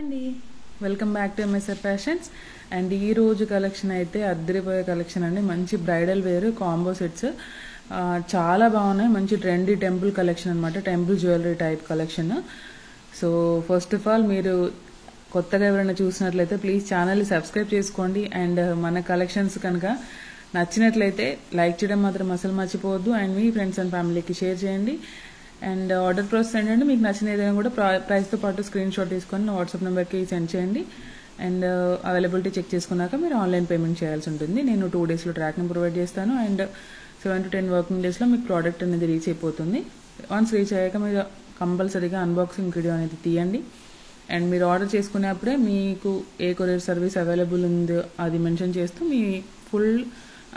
అండి, welcome back to MSR fashions. And ఈ రోజు కలెక్షన్ అయితే అద్దరిపోయే కలెక్షన్ అండి. మంచి బ్రైడల్ వేర్ కాంబో సెట్స్ చాలా బాగున్నాయి. మంచి ట్రెండీ టెంపుల్ కలెక్షన్ అనమాట, temple jewellery type collection. So first of all మీరు కొత్తగా ఎవరైనా చూసినట్లయితే ప్లీజ్ ఛానల్ని సబ్స్క్రైబ్ చేసుకోండి. అండ్ మన కలెక్షన్స్ కనుక నచ్చినట్లయితే లైక్ చేయడం మాత్రం అసలు మర్చిపోవద్దు. అండ్ మీ ఫ్రెండ్స్ అండ్ ఫ్యామిలీకి షేర్ చేయండి. అండ్ ఆర్డర్ ప్రాసెస్ ఏంటంటే మీకు నచ్చిన ఏదైనా కూడా ప్రైస్తో పాటు స్క్రీన్ షాట్ తీసుకొని నా వాట్సాప్ నెంబర్కి సెండ్ చేయండి. అండ్ అవైలబిలిటీ చెక్ చేసుకున్నాక మీరు ఆన్లైన్ పేమెంట్ చేయాల్సి ఉంటుంది. నేను 2 డేస్లో ట్రాక్ని ప్రొవైడ్ చేస్తాను. అండ్ 7 to 10 వర్కింగ్ డేస్లో మీకు ప్రోడక్ట్ అనేది రీచ్ అయిపోతుంది. వన్స్ రీచ్ అయ్యాక మీరు కంపల్సరీగా అన్బాక్సింగ్ వీడియో అనేది తీయండి. అండ్ మీరు ఆర్డర్ చేసుకునేప్పుడే మీకు ఏ కొరియర్ సర్వీస్ అవైలబుల్ ఉందో అది మెన్షన్ చేస్తూ మీ ఫుల్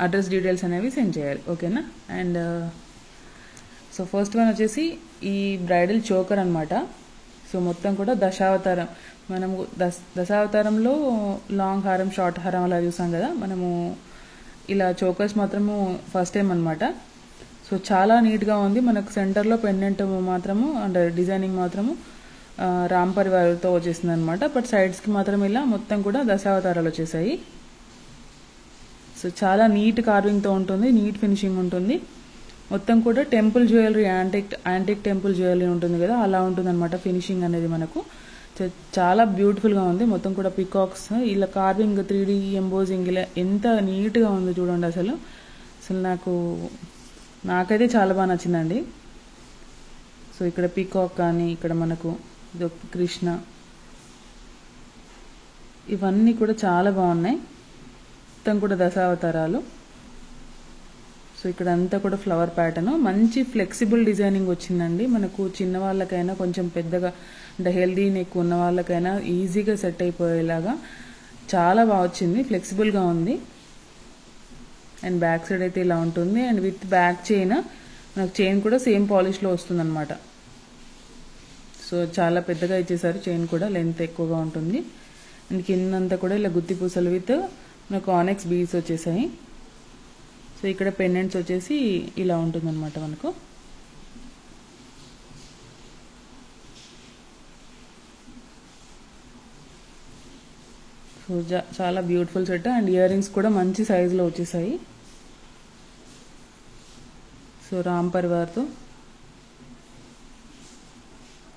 అడ్రస్ డీటెయిల్స్ అనేవి సెండ్ చేయాలి, ఓకేనా. అండ్ సో ఫస్ట్ వన్ వచ్చేసి ఈ బ్రైడల్ చోకర్ అనమాట. సో మొత్తం కూడా దశావతారం, మనము దశావతారంలో లాంగ్ హారం షార్ట్ హారం అలా చూసాం కదా, మనము ఇలా చోకర్స్ మాత్రము ఫస్ట్ టైం అనమాట. సో చాలా నీట్గా ఉంది. మనకు సెంటర్లో పెండెంట్ మాత్రము అండ్ డిజైనింగ్ మాత్రము రామ్ పరివార్తో వచ్చేసింది అనమాట. బట్ సైడ్స్కి మాత్రం ఇలా మొత్తం కూడా దశావతారాలు వచ్చేసాయి. సో చాలా నీట్ కార్వింగ్తో ఉంటుంది, నీట్ ఫినిషింగ్ ఉంటుంది. మొత్తం కూడా temple jewellery, antique temple jewellery ఉంటుంది కదా, అలా ఉంటుంది అనమాట ఫినిషింగ్ అనేది మనకు. చాలా బ్యూటిఫుల్గా ఉంది. మొత్తం కూడా పికాక్స్, ఇలా కార్వింగ్ 3D ఎంబోజింగ్ ఇలా ఎంత నీట్గా ఉంది చూడండి. అసలు నాకైతే చాలా బాగా నచ్చిందండి. సో ఇక్కడ పికాక్ కానీ, ఇక్కడ మనకు కృష్ణ, ఇవన్నీ కూడా చాలా బాగున్నాయి. మొత్తం కూడా దశావతారాలు. సో ఇక్కడ అంతా కూడా ఫ్లవర్ ప్యాటర్న్, మంచి ఫ్లెక్సిబుల్ డిజైనింగ్ వచ్చిందండి. మనకు చిన్న వాళ్ళకైనా కొంచెం పెద్దగా అంటే హెల్దీ నెక్ ఉన్న వాళ్ళకైనా ఈజీగా సెట్ అయిపోయేలాగా చాలా బాగా వచ్చింది, ఫ్లెక్సిబుల్గా ఉంది. అండ్ బ్యాక్ సైడ్ అయితే ఇలా ఉంటుంది. అండ్ విత్ బ్యాక్ చైన్, మనకు చైన్ కూడా సేమ్ పాలిష్లో వస్తుంది అనమాట. సో చాలా పెద్దగా ఇచ్చేసారు, చైన్ కూడా లెంత్ ఎక్కువగా ఉంటుంది. అండ్ కిందంతా కూడా ఇలా గుత్తి పూసలు విత్ మనకు ఆనెక్స్ బీడ్స్ వచ్చేసాయి. సో ఇక్కడ పెండెంట్స్ వచ్చేసి ఇలా ఉంటుందన్నమాట మనకు. సో చాలా beautiful set. And ear rings కూడా మంచి సైజులో వచ్చేసాయి. సో రామ్ పరివార్తో,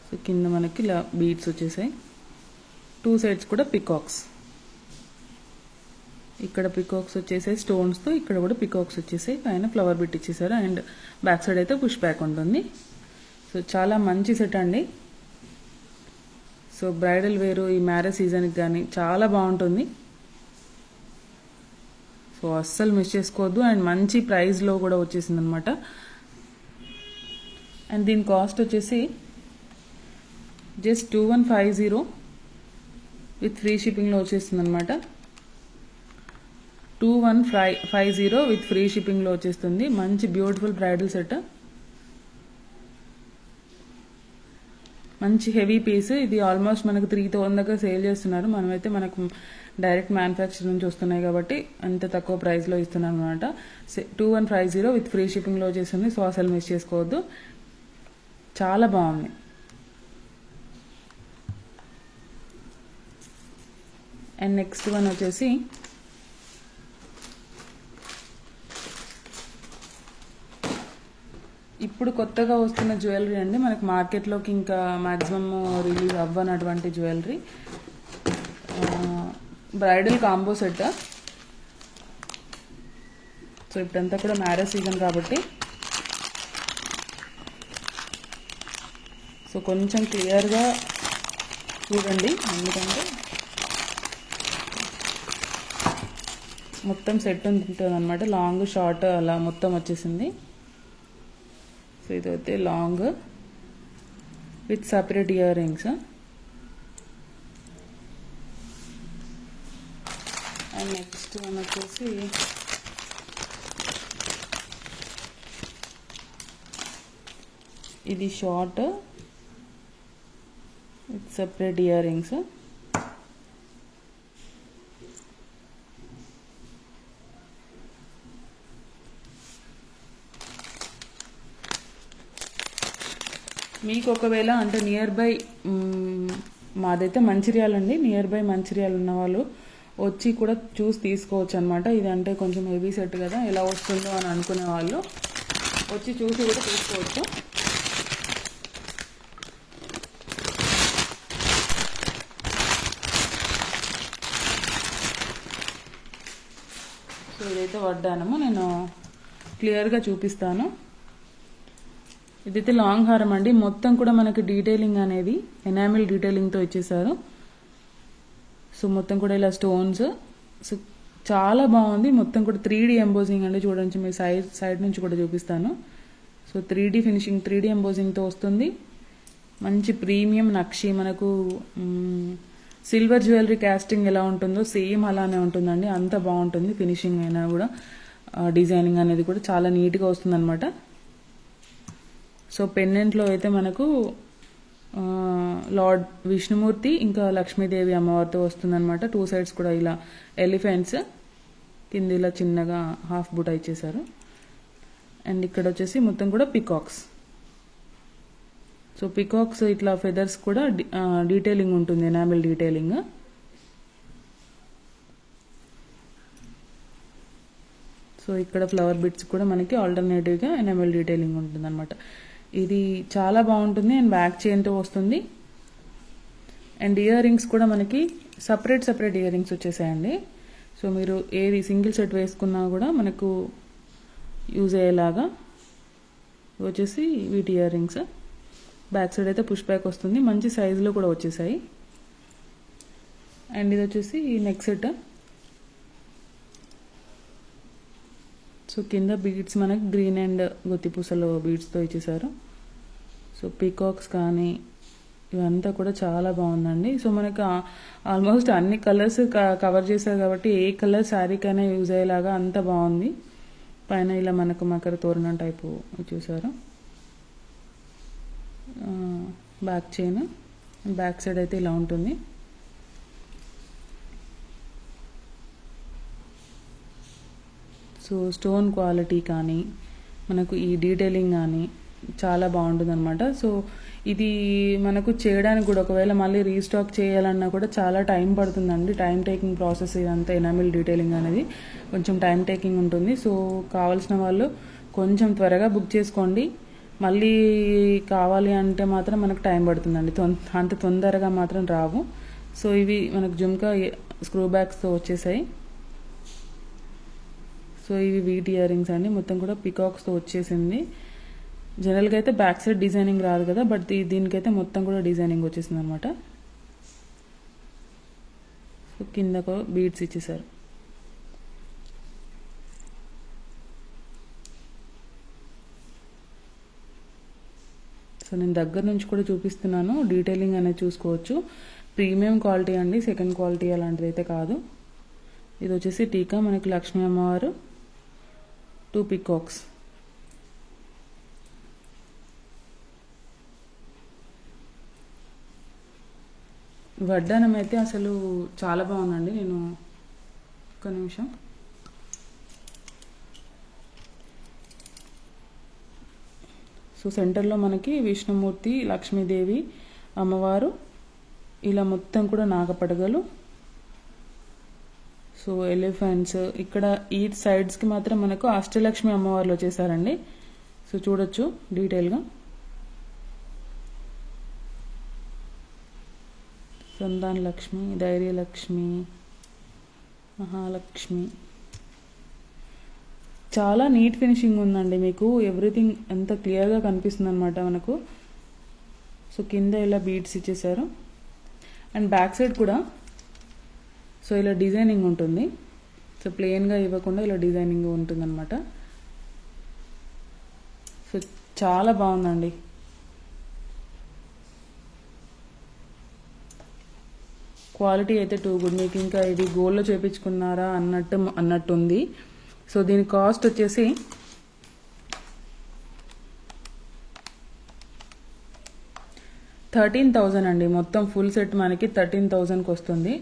సో కింద మనకి ఇలా బీడ్స్ వచ్చేసాయి. 2 సైడ్స్ కూడా పికాక్స్, ఇక్కడ పికాక్స్ వచ్చేసాయి స్టోన్స్తో, ఇక్కడ కూడా పికాక్స్ వచ్చేసాయి, పైన ఫ్లవర్ బిట్ ఇచ్చేసారు. అండ్ బ్యాక్ సైడ్ అయితే పుష్ బ్యాక్ ఉంటుంది. సో చాలా మంచి సెట్ అండి. సో బ్రైడల్ వేరు ఈ మ్యారేజ్ సీజన్కి కానీ చాలా బాగుంటుంది. సో అస్సలు మిస్ చేసుకోవద్దు. అండ్ మంచి ప్రైస్లో కూడా వచ్చేసింది అనమాట. అండ్ దీని కాస్ట్ వచ్చేసి జస్ట్ 2150 విత్ ఫ్రీ షిప్పింగ్లో వచ్చేస్తుంది అనమాట. 2150 విత్ ఫ్రీ షిప్పింగ్లో వచ్చేస్తుంది. మంచి బ్యూటిఫుల్ బ్రైడల్ సెట్, మంచి హెవీ పీస్. ఇది ఆల్మోస్ట్ మనకు 3000 దాకా సేల్ చేస్తున్నారు. మనమైతే మనకు డైరెక్ట్ మ్యానుఫ్యాక్చర్ నుంచి వస్తున్నాయి కాబట్టి అంత తక్కువ ప్రైస్లో ఇస్తున్నాం అనమాట. 2150 విత్ ఫ్రీ షిప్పింగ్లో వచ్చేస్తుంది. సో అసలు మిస్ చేసుకోవద్దు, చాలా బాగుంది. అండ్ నెక్స్ట్ వన్ వచ్చేసి ఇప్పుడు కొత్తగా వస్తున్న జ్యువెలరీ అండి. మనకి మార్కెట్లోకి ఇంకా మ్యాక్సిమం రిలీజ్ అవ్వనటువంటి jewellery, bridal combo set. So ఇప్పుడంతా కూడా మ్యారేజ్ సీజన్ కాబట్టి సో కొంచెం క్లియర్గా చూడండి, ఎందుకంటే మొత్తం సెట్ ఉంటుంది అనమాట. లాంగ్ షార్ట్ అలా మొత్తం వచ్చేసింది. సో ఇదైతే long with separate ear rings. And next one వచ్చేసి ఇది short with separate ear rings. మీకు ఒకవేళ అంటే నియర్ బై మాదైతే మంచిర్యాల అండి, నియర్ బై మంచిర్యాల ఉన్న వాళ్ళు వచ్చి కూడా చూసి తీసుకోవచ్చు అనమాట. ఇది అంటే కొంచెం హెవీ సెట్ కదా, ఎలా వస్తుందో అని అనుకునే వాళ్ళు వచ్చి చూసి కూడా తీసుకోవచ్చు. సో ఇదైతే వడ్డానము, నేను క్లియర్గా చూపిస్తాను. ఇదైతే లాంగ్ హారం అండి, మొత్తం కూడా మనకి డీటెయిలింగ్ అనేది ఎనామిల్ డీటెయిలింగ్తో ఇచ్చేసారు. సో మొత్తం కూడా ఇలా స్టోన్స్, సో చాలా బాగుంది. మొత్తం కూడా 3D ఎంబోజింగ్ అండి, చూడండి మీ సైడ్ నుంచి కూడా చూపిస్తాను. సో 3D ఫినిషింగ్, 3D ఎంబోజింగ్తో వస్తుంది. మంచి ప్రీమియం నక్షి, మనకు సిల్వర్ జ్యువెలరీ కాస్టింగ్ ఎలా ఉంటుందో సేమ్ అలానే ఉంటుందండి, అంత బాగుంటుంది. ఫినిషింగ్ అయినా కూడా డిజైనింగ్ అనేది కూడా చాలా నీట్గా వస్తుంది అనమాట. సో పెండెంట్లో అయితే మనకు లార్డ్ విష్ణుమూర్తి ఇంకా లక్ష్మీదేవి అమ్మవారితో వస్తుందన్నమాట. 2 సైడ్స్ కూడా ఇలా ఎలిఫెంట్స్, కింద ఇలా చిన్నగా హాఫ్ బుటా ఇచ్చేసారు. అండ్ ఇక్కడ వచ్చేసి మొత్తం కూడా పికాక్స్. సో పికాక్స్ ఇట్లా ఫెదర్స్ కూడా డీటెయిలింగ్ ఉంటుంది, ఎనామిల్ డీటెయిలింగ్. సో ఇక్కడ ఫ్లవర్ బిట్స్ కూడా మనకి ఆల్టర్నేటివ్గా ఎనామిల్ డీటెయిలింగ్ ఉంటుంది అనమాట. ఇది చాలా బాగుంటుంది అండ్ బ్యాక్ చైన్తో వస్తుంది. అండ్ ఇయర్ రింగ్స్ కూడా మనకి సపరేట్ ఇయర్ రింగ్స్ వచ్చేసాయండి. సో మీరు ఏది సింగిల్ సెట్ వేసుకున్నా కూడా మనకు యూజ్ అయ్యేలాగా వచ్చేసి వీటి ఇయర్ రింగ్స్. బ్యాక్ సైడ్ అయితే పుష్ బ్యాక్ వస్తుంది, మంచి సైజులో కూడా వచ్చేసాయి. అండ్ ఇది వచ్చేసి నెక్ సెట్. సో కింద బీడ్స్ మనకి గ్రీన్ అండ్ గొత్తిపూసలు బీడ్స్తో ఇచ్చేసారు. సో పీకాక్స్ కానీ ఇవంతా కూడా చాలా బాగుందండి. సో మనకు ఆల్మోస్ట్ అన్ని కలర్స్ కవర్ చేశారు కాబట్టి ఏ కలర్ శారీకైనా యూజ్ అయ్యేలాగా అంత బాగుంది. పైన ఇలా మనకు మకర తోరణం టైపు చూసారు. బ్యాక్ చైన్, బ్యాక్ సైడ్ అయితే ఇలా ఉంటుంది. సో స్టోన్ క్వాలిటీ కానీ మనకు ఈ డీటెయిలింగ్ కానీ చాలా బాగుంటుంది అనమాట. సో ఇది మనకు చేయడానికి కూడా ఒకవేళ మళ్ళీ రీస్టాక్ చేయాలన్నా కూడా చాలా టైం పడుతుందండి, టైం టేకింగ్ ప్రాసెస్. ఇదంతా ఎనామిల్ డీటెయిలింగ్ అనేది కొంచెం టైం టేకింగ్ ఉంటుంది. సో కావాల్సిన వాళ్ళు కొంచెం త్వరగా బుక్ చేసుకోండి. మళ్ళీ కావాలి అంటే మాత్రం మనకు టైం పడుతుందండి, అంత తొందరగా మాత్రం రావు. సో ఇవి మనకు జుమ్కా స్క్రూ బ్యాగ్స్తో వచ్చేసాయి. సో ఇవి వీటి ఇయర్ రింగ్స్ అండి, మొత్తం కూడా పికాక్స్తో వచ్చేసింది. జనరల్గా అయితే బ్యాక్ సైడ్ డిజైనింగ్ రాదు కదా, బట్ దీనికైతే మొత్తం కూడా డిజైనింగ్ వచ్చేసింది అనమాట. సో కిందకు బీడ్స్ ఇచ్చేసారు. సో నేను దగ్గర నుంచి కూడా చూపిస్తున్నాను, డీటెయిలింగ్ అనేది చూసుకోవచ్చు. ప్రీమియం క్వాలిటీ అండి, సెకండ్ క్వాలిటీ అలాంటిది అయితే కాదు. ఇది వచ్చేసి టీకా, మనకి లక్ష్మీ అమ్మవారు, 2 పికాక్స్. వడ్డానం అయితే అసలు చాలా బాగుందండి. నేను ఒక్క నిమిషం, సో సెంటర్లో మనకి విష్ణుమూర్తి, లక్ష్మీదేవి అమ్మవారు, ఇలా మొత్తం కూడా నాగపడగలు, సో ఎలిఫెంట్స్. ఇక్కడ ఈ సైడ్స్కి మాత్రం మనకు అష్టలక్ష్మి అమ్మవార్లు వచ్చేసారండి. సో చూడొచ్చు డీటెయిల్గా. సంతాన లక్ష్మి, ధైర్యలక్ష్మి, మహాలక్ష్మి, చాలా నీట్ ఫినిషింగ్ ఉందండి. మీకు ఎవ్రీథింగ్ ఎంత క్లియర్గా కనిపిస్తుంది అనమాట మనకు. సో కింద ఇలా బీడ్స్ ఇచ్చేసారు. అండ్ బ్యాక్ సైడ్ కూడా సో ఇలా డిజైనింగ్ ఉంటుంది. సో ప్లెయిన్గా ఇవ్వకుండా ఇలా డిజైనింగ్ ఉంటుంది అనమాట. సో చాలా బాగుందండి. క్వాలిటీ అయితే టూ గుడ్. మీకు ఇంకా ఇది గోల్డ్లో చేయించుకున్నారా అన్నట్టుంది. సో దీని కాస్ట్ వచ్చేసి $13,000 అండి. మొత్తం ఫుల్ సెట్ మనకి 13,000కి వస్తుంది.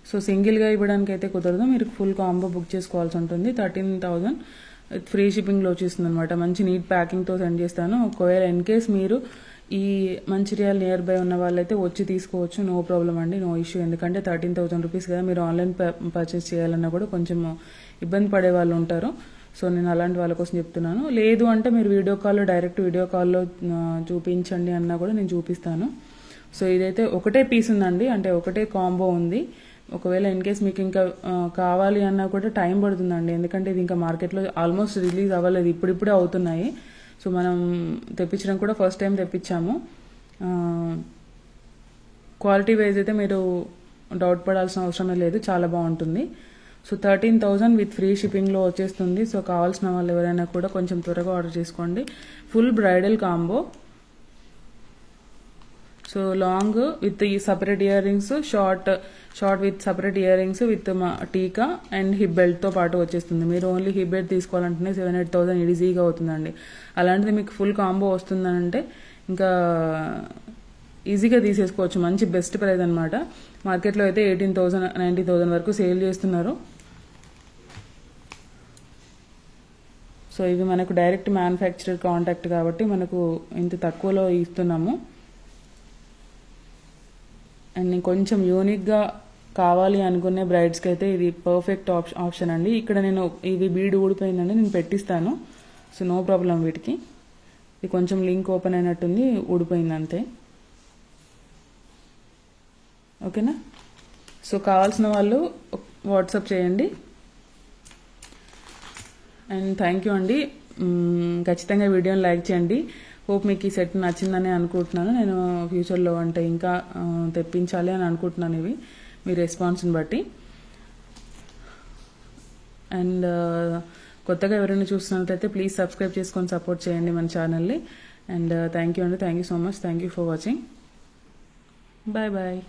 సో సింగిల్గా ఇవ్వడానికి అయితే కుదరదు, మీరు ఫుల్ కాంబో బుక్ చేసుకోవాల్సి ఉంటుంది. 13,000 ఫ్రీ షిప్పింగ్లో వచ్చేస్తుంది అనమాట. మంచి నీట్ ప్యాకింగ్తో సెండ్ చేస్తాను. ఒకవేళ ఇన్ కేస్ మీరు ఈ మంచిర్యాల నియర్ బై ఉన్న వాళ్ళైతే వచ్చి తీసుకోవచ్చు, నో ప్రాబ్లం అండి, నో ఇష్యూ. ఎందుకంటే 13,000 రూపీస్ కదా, మీరు ఆన్లైన్ పర్చేస్ చేయాలన్నా కూడా కొంచెం ఇబ్బంది పడే వాళ్ళు ఉంటారు. సో నేను అలాంటి వాళ్ళ కోసం చెప్తున్నాను. లేదు అంటే మీరు డైరెక్ట్ వీడియో కాల్లో చూపించండి అన్నా కూడా నేను చూపిస్తాను. సో ఇదైతే ఒకటే పీస్ ఉందండి, అంటే ఒకటే కాంబో ఉంది. ఒకవేళ ఇన్ కేస్ మీకు ఇంకా కావాలి అన్నా కూడా టైం పడుతుందండి, ఎందుకంటే ఇది ఇంకా మార్కెట్లో ఆల్మోస్ట్ రిలీజ్ అవ్వలేదు, ఇప్పుడిప్పుడే అవుతున్నాయి. సో మనం తెప్పించడం కూడా ఫస్ట్ టైం తెప్పించాము. క్వాలిటీ వైజ్ అయితే మీరు డౌట్ పడాల్సిన అవసరమే లేదు, చాలా బాగుంటుంది. సో 13,000 విత్ ఫ్రీ షిప్పింగ్లో వచ్చేస్తుంది. సో కావాల్సిన వాళ్ళు ఎవరైనా కూడా కొంచెం త్వరగా ఆర్డర్ చేసుకోండి. Full bridal combo. So long with ఈ separate earrings, short with separate earrings with tikka and hip బెల్ట్తో పాటు వచ్చేస్తుంది. మీరు ఓన్లీ హిప్ బెల్ట్ తీసుకోవాలంటేనే 7,000-8,000 ఈజీగా అవుతుందండి. అలాంటిది మీకు ఫుల్ కాంబో వస్తుందంటే ఇంకా ఈజీగా తీసేసుకోవచ్చు. మంచి బెస్ట్ ప్రైస్ అనమాట. మార్కెట్లో అయితే 18,000, 19,000 వరకు సేల్ చేస్తున్నారు. సో ఇవి మనకు డైరెక్ట్ మ్యానుఫ్యాక్చరర్ కాంటాక్ట్ కాబట్టి మనకు ఇంత తక్కువలో ఇస్తున్నాము. అండ్ కొంచెం యూనిక్గా కావాలి అనుకునే బ్రైడ్స్కి అయితే ఇది పర్ఫెక్ట్ ఆప్షన్ అండి. ఇక్కడ నేను ఇది బీడ్ ఊడిపోయిందండి, నేను పెట్టిస్తాను. సో నో ప్రాబ్లం వీటికి. ఇది కొంచెం లింక్ ఓపెన్ అయినట్టుంది, ఊడిపోయింది అంతే. ఓకేనా? సో కావాల్సిన వాళ్ళు వాట్సాప్ చేయండి. అండ్ థ్యాంక్ యూ అండి. ఖచ్చితంగా వీడియోని లైక్ చేయండి. హోప్ మీకు ఈ సెట్ నచ్చిందని అనుకుంటున్నాను. నేను ఫ్యూచర్లో అంటే ఇంకా తెప్పించాలి అని అనుకుంటున్నాను ఇవి మీ రెస్పాన్స్ని బట్టి. అండ్ కొత్తగా ఎవరైనా చూస్తున్నట్లయితే ప్లీజ్ సబ్స్క్రైబ్ చేసుకొని సపోర్ట్ చేయండి మన ఛానల్ని. అండ్ థ్యాంక్ యూ అండి, thank you so much, thank you for watching. Bye bye.